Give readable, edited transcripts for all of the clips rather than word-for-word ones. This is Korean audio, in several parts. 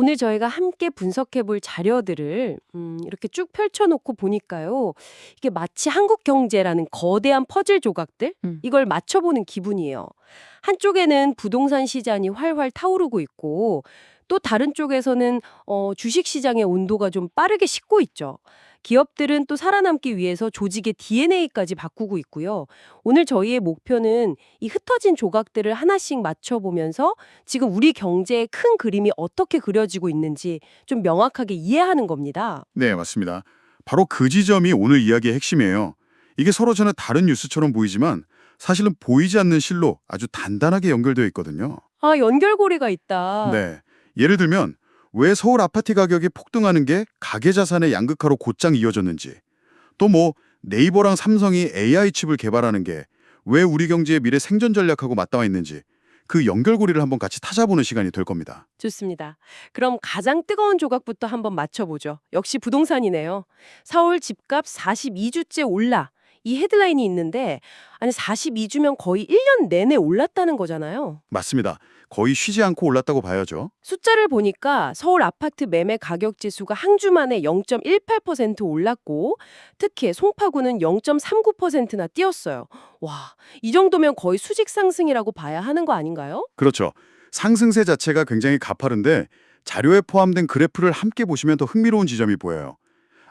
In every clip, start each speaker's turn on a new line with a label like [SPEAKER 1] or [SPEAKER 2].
[SPEAKER 1] 오늘 저희가 함께 분석해 볼 자료들을 이렇게 쭉 펼쳐놓고 보니까요. 이게 마치 한국 경제라는 거대한 퍼즐 조각들?
[SPEAKER 2] 음.
[SPEAKER 1] 이걸 맞춰보는 기분이에요. 한쪽에는 부동산 시장이 활활 타오르고 있고 또 다른 쪽에서는 주식 시장의 온도가 좀 빠르게 식고 있죠. 기업들은 또 살아남기 위해서 조직의 DNA까지 바꾸고 있고요. 오늘 저희의 목표는 이 흩어진 조각들을 하나씩 맞춰보면서 지금 우리 경제의 큰 그림이 어떻게 그려지고 있는지 좀 명확하게 이해하는 겁니다.
[SPEAKER 3] 네, 맞습니다. 바로 그 지점이 오늘 이야기의 핵심이에요. 이게 서로 전혀 다른 뉴스처럼 보이지만 사실은 보이지 않는 실로 아주 단단하게 연결되어 있거든요.
[SPEAKER 1] 아, 연결고리가 있다.
[SPEAKER 3] 네. 예를 들면 왜 서울 아파트 가격이 폭등하는 게 가계 자산의 양극화로 곧장 이어졌는지, 또 뭐 네이버랑 삼성이 AI 칩을 개발하는 게 왜 우리 경제의 미래 생존 전략하고 맞닿아 있는지 그 연결고리를 한번 같이 찾아보는 시간이 될 겁니다.
[SPEAKER 1] 좋습니다. 그럼 가장 뜨거운 조각부터 한번 맞춰보죠. 역시 부동산이네요. 서울 집값 42주째 올라. 이 헤드라인이 있는데 아니 42주면 거의 1년 내내 올랐다는 거잖아요.
[SPEAKER 3] 맞습니다. 거의 쉬지 않고 올랐다고 봐야죠.
[SPEAKER 1] 숫자를 보니까 서울 아파트 매매 가격 지수가 한 주 만에 0.18% 올랐고 특히 송파구는 0.39%나 뛰었어요. 와, 이 정도면 거의 수직 상승이라고 봐야 하는 거 아닌가요?
[SPEAKER 3] 그렇죠. 상승세 자체가 굉장히 가파른데 자료에 포함된 그래프를 함께 보시면 더 흥미로운 지점이 보여요.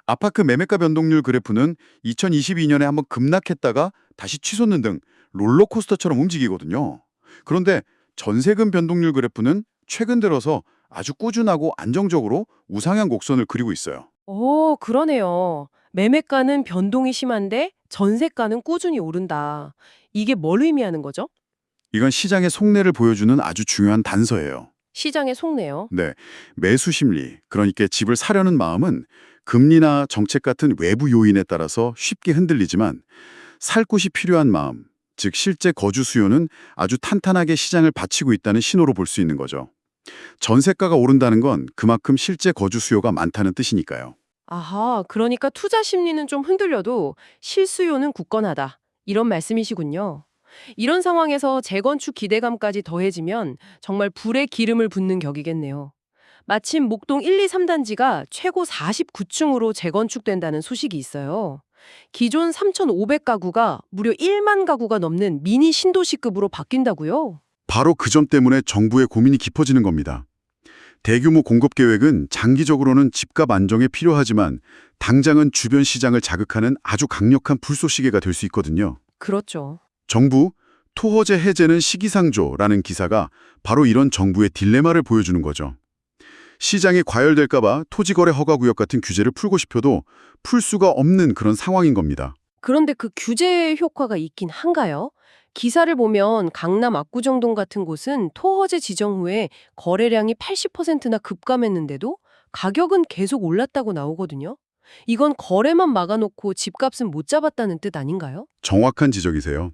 [SPEAKER 3] 아파트 매매가 변동률 그래프는 2022년에 한번 급락했다가 다시 치솟는 등 롤러코스터처럼 움직이거든요. 그런데 전세금 변동률 그래프는 최근 들어서 아주 꾸준하고 안정적으로 우상향 곡선을 그리고 있어요.
[SPEAKER 1] 오, 그러네요. 매매가는 변동이 심한데 전세가는 꾸준히 오른다. 이게 뭘 의미하는 거죠?
[SPEAKER 3] 이건 시장의 속내를 보여주는 아주 중요한 단서예요.
[SPEAKER 1] 시장의 속내요.
[SPEAKER 3] 네, 매수 심리, 그러니까 집을 사려는 마음은 금리나 정책 같은 외부 요인에 따라서 쉽게 흔들리지만 살 곳이 필요한 마음, 즉 실제 거주 수요는 아주 탄탄하게 시장을 받치고 있다는 신호로 볼 수 있는 거죠. 전세가가 오른다는 건 그만큼 실제 거주 수요가 많다는 뜻이니까요.
[SPEAKER 1] 아하, 그러니까 투자 심리는 좀 흔들려도 실수요는 굳건하다. 이런 말씀이시군요. 이런 상황에서 재건축 기대감까지 더해지면 정말 불에 기름을 붓는 격이겠네요. 마침 목동 1, 2, 3단지가 최고 49층으로 재건축된다는 소식이 있어요. 기존 3,500가구가 무려 1만 가구가 넘는 미니 신도시급으로 바뀐다고요?
[SPEAKER 3] 바로 그 점 때문에 정부의 고민이 깊어지는 겁니다. 대규모 공급 계획은 장기적으로는 집값 안정에 필요하지만 당장은 주변 시장을 자극하는 아주 강력한 불쏘시개가 될 수 있거든요.
[SPEAKER 1] 그렇죠.
[SPEAKER 3] 정부, 토호제 해제는 시기상조라는 기사가 바로 이런 정부의 딜레마를 보여주는 거죠. 시장이 과열될까 봐 토지거래 허가구역 같은 규제를 풀고 싶어도 풀 수가 없는 그런 상황인 겁니다.
[SPEAKER 1] 그런데 그 규제 효과가 있긴 한가요? 기사를 보면 강남 압구정동 같은 곳은 토허제 지정 후에 거래량이 80%나 급감했는데도 가격은 계속 올랐다고 나오거든요. 이건 거래만 막아놓고 집값은 못 잡았다는 뜻 아닌가요?
[SPEAKER 3] 정확한 지적이세요.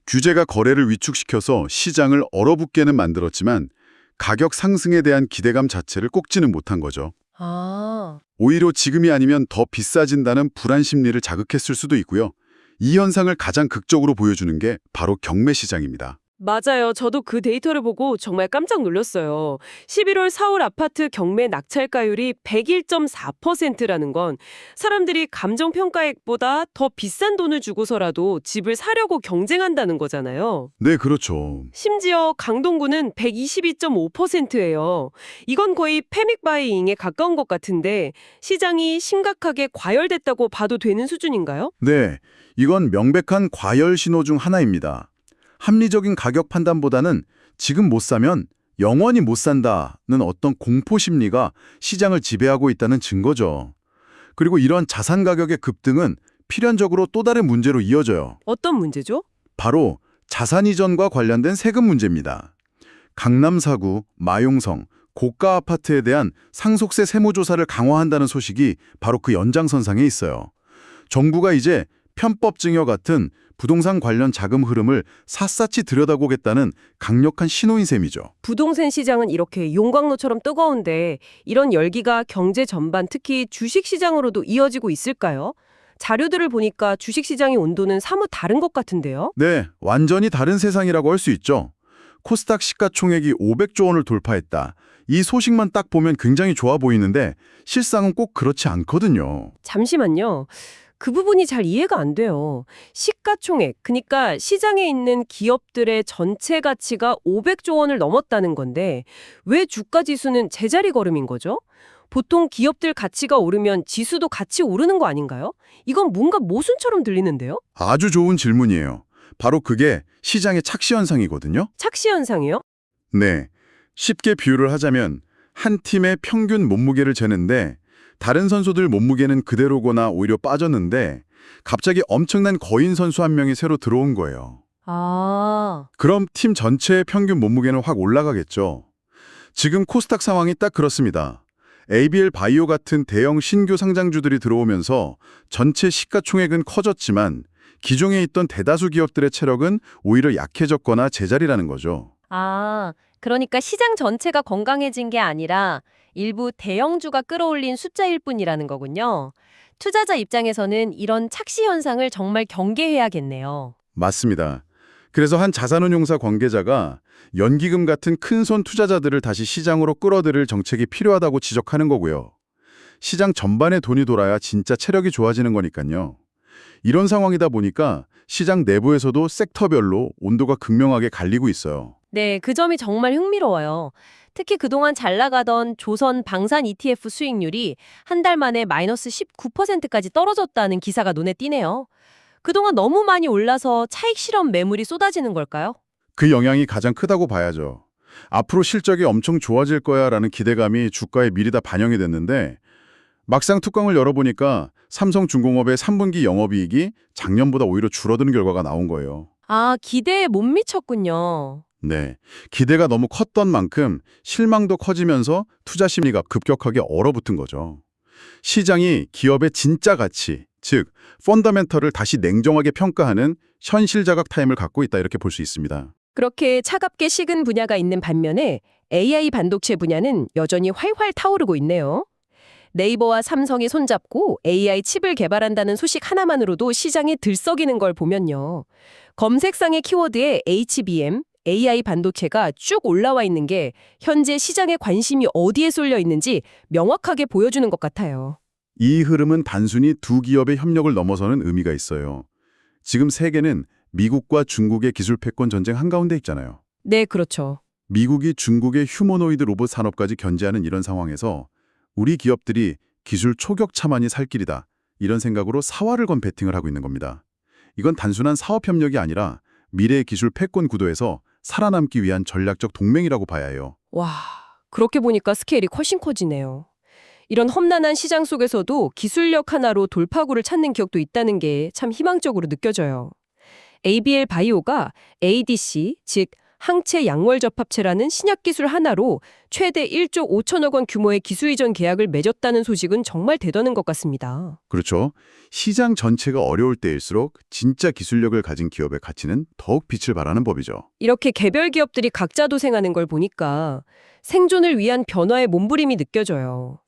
[SPEAKER 3] 규제가 거래를 위축시켜서 시장을 얼어붙게는 만들었지만 가격 상승에 대한 기대감 자체를 꺾지는 못한 거죠.
[SPEAKER 1] 아,
[SPEAKER 3] 오히려 지금이 아니면 더 비싸진다는 불안 심리를 자극했을 수도 있고요. 이 현상을 가장 극적으로 보여주는 게 바로 경매 시장입니다.
[SPEAKER 4] 맞아요. 저도 그 데이터를 보고 정말 깜짝 놀랐어요. 11월 서울 아파트 경매 낙찰가율이 101.4%라는 건 사람들이 감정평가액보다 더 비싼 돈을 주고서라도 집을 사려고 경쟁한다는 거잖아요.
[SPEAKER 3] 네, 그렇죠.
[SPEAKER 4] 심지어 강동구는 122.5%예요. 이건 거의 패닉 바이잉에 가까운 것 같은데 시장이 심각하게 과열됐다고 봐도 되는 수준인가요?
[SPEAKER 3] 네, 이건 명백한 과열 신호 중 하나입니다. 합리적인 가격 판단보다는 지금 못 사면 영원히 못 산다는 어떤 공포 심리가 시장을 지배하고 있다는 증거죠. 그리고 이런 자산 가격의 급등은 필연적으로 또 다른 문제로 이어져요.
[SPEAKER 4] 어떤 문제죠?
[SPEAKER 3] 바로 자산 이전과 관련된 세금 문제입니다. 강남 4구, 마용성, 고가 아파트에 대한 상속세 세무조사를 강화한다는 소식이 바로 그 연장선상에 있어요. 정부가 이제 편법 증여 같은 부동산 관련 자금 흐름을 샅샅이 들여다보겠다는 강력한 신호인 셈이죠.
[SPEAKER 1] 부동산 시장은 이렇게 용광로처럼 뜨거운데 이런 열기가 경제 전반 특히 주식시장으로도 이어지고 있을까요? 자료들을 보니까 주식시장의 온도는 사뭇 다른 것 같은데요?
[SPEAKER 3] 네, 완전히 다른 세상이라고 할 수 있죠. 코스닥 시가총액이 500조 원을 돌파했다. 이 소식만 딱 보면 굉장히 좋아 보이는데 실상은 꼭 그렇지 않거든요.
[SPEAKER 4] 잠시만요. 그 부분이 잘 이해가 안 돼요. 시가총액, 그러니까 시장에 있는 기업들의 전체 가치가 500조 원을 넘었다는 건데 왜 주가 지수는 제자리 걸음인 거죠? 보통 기업들 가치가 오르면 지수도 같이 오르는 거 아닌가요? 이건 뭔가 모순처럼 들리는데요?
[SPEAKER 3] 아주 좋은 질문이에요. 바로 그게 시장의 착시 현상이거든요.
[SPEAKER 4] 착시 현상이요?
[SPEAKER 3] 네. 쉽게 비유를 하자면 한 팀의 평균 몸무게를 재는데 다른 선수들 몸무게는 그대로거나 오히려 빠졌는데 갑자기 엄청난 거인 선수 한 명이 새로 들어온 거예요.
[SPEAKER 1] 아,
[SPEAKER 3] 그럼 팀 전체의 평균 몸무게는 확 올라가겠죠. 지금 코스닥 상황이 딱 그렇습니다. ABL 바이오 같은 대형 신규 상장주들이 들어오면서 전체 시가총액은 커졌지만 기존에 있던 대다수 기업들의 체력은 오히려 약해졌거나 제자리라는 거죠.
[SPEAKER 1] 그러니까 시장 전체가 건강해진 게 아니라 일부 대형주가 끌어올린 숫자일 뿐이라는 거군요. 투자자 입장에서는 이런 착시 현상을 정말 경계해야겠네요.
[SPEAKER 3] 맞습니다. 그래서 한 자산운용사 관계자가 연기금 같은 큰손 투자자들을 다시 시장으로 끌어들일 정책이 필요하다고 지적하는 거고요. 시장 전반에 돈이 돌아야 진짜 체력이 좋아지는 거니까요. 이런 상황이다 보니까 시장 내부에서도 섹터별로 온도가 극명하게 갈리고 있어요.
[SPEAKER 1] 네, 그 점이 정말 흥미로워요. 특히 그동안 잘 나가던 조선 방산 ETF 수익률이 한 달 만에 마이너스 19%까지 떨어졌다는 기사가 눈에 띄네요. 그동안 너무 많이 올라서 차익 실험 매물이 쏟아지는 걸까요?
[SPEAKER 3] 그 영향이 가장 크다고 봐야죠. 앞으로 실적이 엄청 좋아질 거야라는 기대감이 주가에 미리 다 반영이 됐는데 막상 뚜껑을 열어보니까 삼성중공업의 3분기 영업이익이 작년보다 오히려 줄어드는 결과가 나온 거예요.
[SPEAKER 1] 기대에 못 미쳤군요.
[SPEAKER 3] 네, 기대가 너무 컸던 만큼 실망도 커지면서 투자 심리가 급격하게 얼어붙은 거죠. 시장이 기업의 진짜 가치, 즉 펀더멘털을 다시 냉정하게 평가하는 현실 자각 타임을 갖고 있다 이렇게 볼 수 있습니다.
[SPEAKER 1] 그렇게 차갑게 식은 분야가 있는 반면에 AI 반도체 분야는 여전히 활활 타오르고 있네요. 네이버와 삼성이 손잡고 AI 칩을 개발한다는 소식 하나만으로도 시장이 들썩이는 걸 보면요. 검색상의 키워드에 HBM, AI 반도체가 쭉 올라와 있는 게 현재 시장의 관심이 어디에 쏠려 있는지 명확하게 보여주는 것 같아요.
[SPEAKER 3] 이 흐름은 단순히 두 기업의 협력을 넘어서는 의미가 있어요. 지금 세계는 미국과 중국의 기술 패권 전쟁 한가운데 있잖아요.
[SPEAKER 1] 네, 그렇죠.
[SPEAKER 3] 미국이 중국의 휴머노이드 로봇 산업까지 견제하는 이런 상황에서 우리 기업들이 기술 초격차만이 살 길이다. 이런 생각으로 사활을 건 베팅을 하고 있는 겁니다. 이건 단순한 사업 협력이 아니라 미래의 기술 패권 구도에서 살아남기 위한 전략적 동맹이라고 봐야 해요.
[SPEAKER 1] 와, 그렇게 보니까 스케일이 훨씬 커지네요. 이런 험난한 시장 속에서도 기술력 하나로 돌파구를 찾는 기업도 있다는 게 참 희망적으로 느껴져요. ABL 바이오가 ADC, 즉 항체 약물 접합체라는 신약 기술 하나로 최대 1조 5천억 원 규모의 기술 이전 계약을 맺었다는 소식은 정말 대단한 것 같습니다.
[SPEAKER 3] 그렇죠. 시장 전체가 어려울 때일수록 진짜 기술력을 가진 기업의 가치는 더욱 빛을 발하는 법이죠.
[SPEAKER 1] 이렇게 개별 기업들이 각자 도생하는 걸 보니까 생존을 위한 변화의 몸부림이 느껴져요.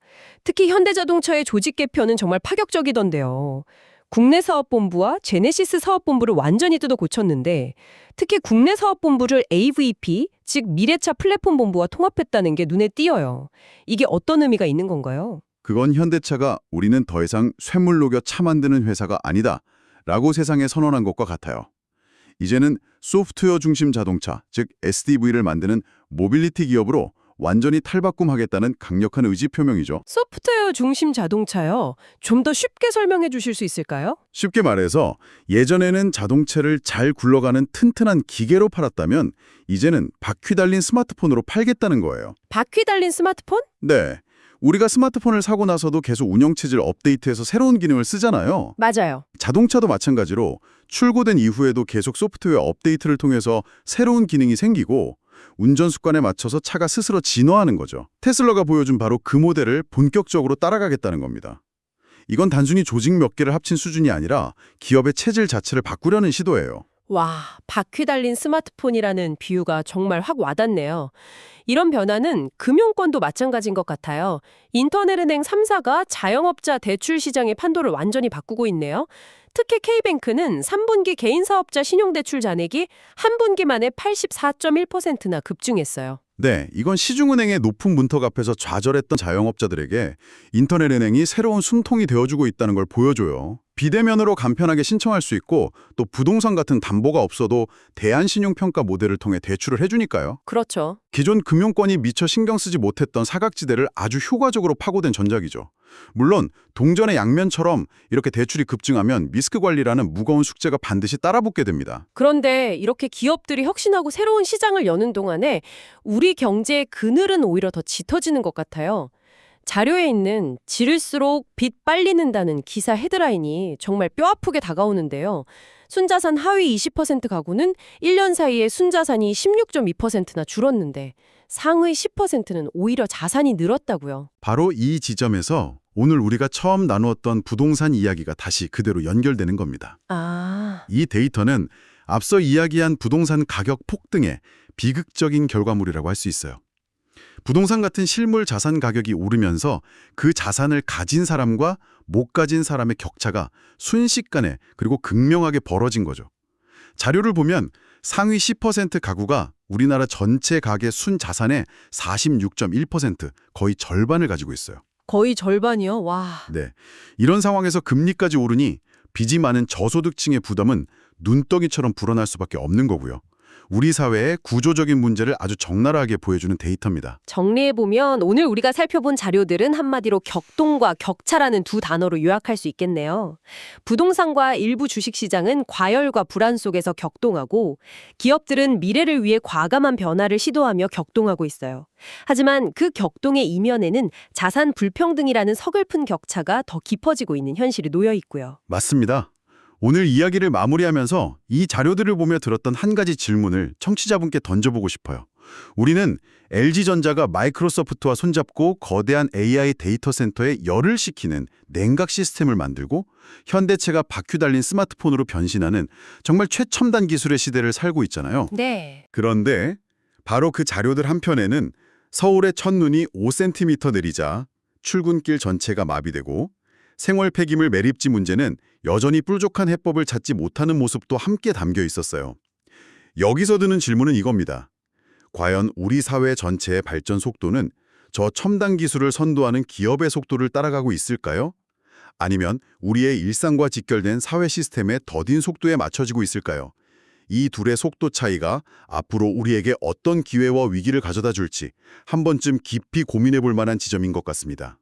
[SPEAKER 1] 특히 현대자동차의 조직 개편은 정말 파격적이던데요. 국내 사업본부와 제네시스 사업본부를 완전히 뜯어 고쳤는데 특히 국내 사업본부를 AVP, 즉 미래차 플랫폼 본부와 통합했다는 게 눈에 띄어요. 이게 어떤 의미가 있는 건가요?
[SPEAKER 3] 그건 현대차가 우리는 더 이상 쇠물 녹여 차 만드는 회사가 아니다 라고 세상에 선언한 것과 같아요. 이제는 소프트웨어 중심 자동차, 즉 SDV를 만드는 모빌리티 기업으로 완전히 탈바꿈하겠다는 강력한 의지 표명이죠.
[SPEAKER 1] 소프트웨어 중심 자동차요. 좀 더 쉽게 설명해 주실 수 있을까요?
[SPEAKER 3] 쉽게 말해서 예전에는 자동차를 잘 굴러가는 튼튼한 기계로 팔았다면 이제는 바퀴 달린 스마트폰으로 팔겠다는 거예요.
[SPEAKER 1] 바퀴 달린 스마트폰?
[SPEAKER 3] 네, 우리가 스마트폰을 사고 나서도 계속 운영체제를 업데이트해서 새로운 기능을 쓰잖아요.
[SPEAKER 1] 맞아요.
[SPEAKER 3] 자동차도 마찬가지로 출고된 이후에도 계속 소프트웨어 업데이트를 통해서 새로운 기능이 생기고 운전 습관에 맞춰서 차가 스스로 진화하는 거죠. 테슬라가 보여준 바로 그 모델을 본격적으로 따라가겠다는 겁니다. 이건 단순히 조직 몇 개를 합친 수준이 아니라 기업의 체질 자체를 바꾸려는 시도예요.
[SPEAKER 1] 와, 바퀴 달린 스마트폰이라는 비유가 정말 확 와닿네요. 이런 변화는 금융권도 마찬가지인 것 같아요. 인터넷은행 3사가 자영업자 대출 시장의 판도를 완전히 바꾸고 있네요.
[SPEAKER 4] 특히 K뱅크는 3분기 개인사업자 신용대출 잔액이 한 분기 만에 84.1%나 급증했어요.
[SPEAKER 3] 네, 이건 시중은행의 높은 문턱 앞에서 좌절했던 자영업자들에게 인터넷은행이 새로운 숨통이 되어주고 있다는 걸 보여줘요. 비대면으로 간편하게 신청할 수 있고 또 부동산 같은 담보가 없어도 대안신용평가 모델을 통해 대출을 해주니까요.
[SPEAKER 4] 그렇죠.
[SPEAKER 3] 기존 금융권이 미처 신경 쓰지 못했던 사각지대를 아주 효과적으로 파고든 전작이죠. 물론 동전의 양면처럼 이렇게 대출이 급증하면 리스크 관리라는 무거운 숙제가 반드시 따라붙게 됩니다.
[SPEAKER 4] 그런데 이렇게 기업들이 혁신하고 새로운 시장을 여는 동안에 우리 경제의 그늘은 오히려 더 짙어지는 것 같아요. 자료에 있는 지를수록 빚 빨리 는다는 기사 헤드라인이 정말 뼈아프게 다가오는데요. 순자산 하위 20% 가구는 1년 사이에 순자산이 16.2%나 줄었는데 상위 10%는 오히려 자산이 늘었다고요.
[SPEAKER 3] 바로 이 지점에서 오늘 우리가 처음 나누었던 부동산 이야기가 다시 그대로 연결되는 겁니다.
[SPEAKER 4] 아,
[SPEAKER 3] 이 데이터는 앞서 이야기한 부동산 가격 폭등의 비극적인 결과물이라고 할 수 있어요. 부동산 같은 실물 자산 가격이 오르면서 그 자산을 가진 사람과 못 가진 사람의 격차가 순식간에 그리고 극명하게 벌어진 거죠. 자료를 보면 상위 10% 가구가 우리나라 전체 가계 순자산의 46.1%, 거의 절반을 가지고 있어요.
[SPEAKER 4] 거의 절반이요? 와.
[SPEAKER 3] 네, 이런 상황에서 금리까지 오르니 빚이 많은 저소득층의 부담은 눈덩이처럼 불어날 수밖에 없는 거고요. 우리 사회의 구조적인 문제를 아주 적나라하게 보여주는 데이터입니다.
[SPEAKER 1] 정리해보면 오늘 우리가 살펴본 자료들은 한마디로 격동과 격차라는 두 단어로 요약할 수 있겠네요. 부동산과 일부 주식시장은 과열과 불안 속에서 격동하고 기업들은 미래를 위해 과감한 변화를 시도하며 격동하고 있어요. 하지만 그 격동의 이면에는 자산 불평등이라는 서글픈 격차가 더 깊어지고 있는 현실이 놓여 있고요.
[SPEAKER 3] 맞습니다. 오늘 이야기를 마무리하면서 이 자료들을 보며 들었던 한 가지 질문을 청취자분께 던져보고 싶어요. 우리는 LG전자가 마이크로소프트와 손잡고 거대한 AI 데이터 센터에 열을 식히는 냉각 시스템을 만들고 현대체가 바퀴 달린 스마트폰으로 변신하는 정말 최첨단 기술의 시대를 살고 있잖아요.
[SPEAKER 1] 네.
[SPEAKER 3] 그런데 바로 그 자료들 한편에는 서울의 첫눈이 5cm 내리자 출근길 전체가 마비되고 생활 폐기물 매립지 문제는 여전히 뾰족한 해법을 찾지 못하는 모습도 함께 담겨 있었어요. 여기서 드는 질문은 이겁니다. 과연 우리 사회 전체의 발전 속도는 저 첨단 기술을 선도하는 기업의 속도를 따라가고 있을까요? 아니면 우리의 일상과 직결된 사회 시스템의 더딘 속도에 맞춰지고 있을까요? 이 둘의 속도 차이가 앞으로 우리에게 어떤 기회와 위기를 가져다 줄지 한 번쯤 깊이 고민해 볼 만한 지점인 것 같습니다.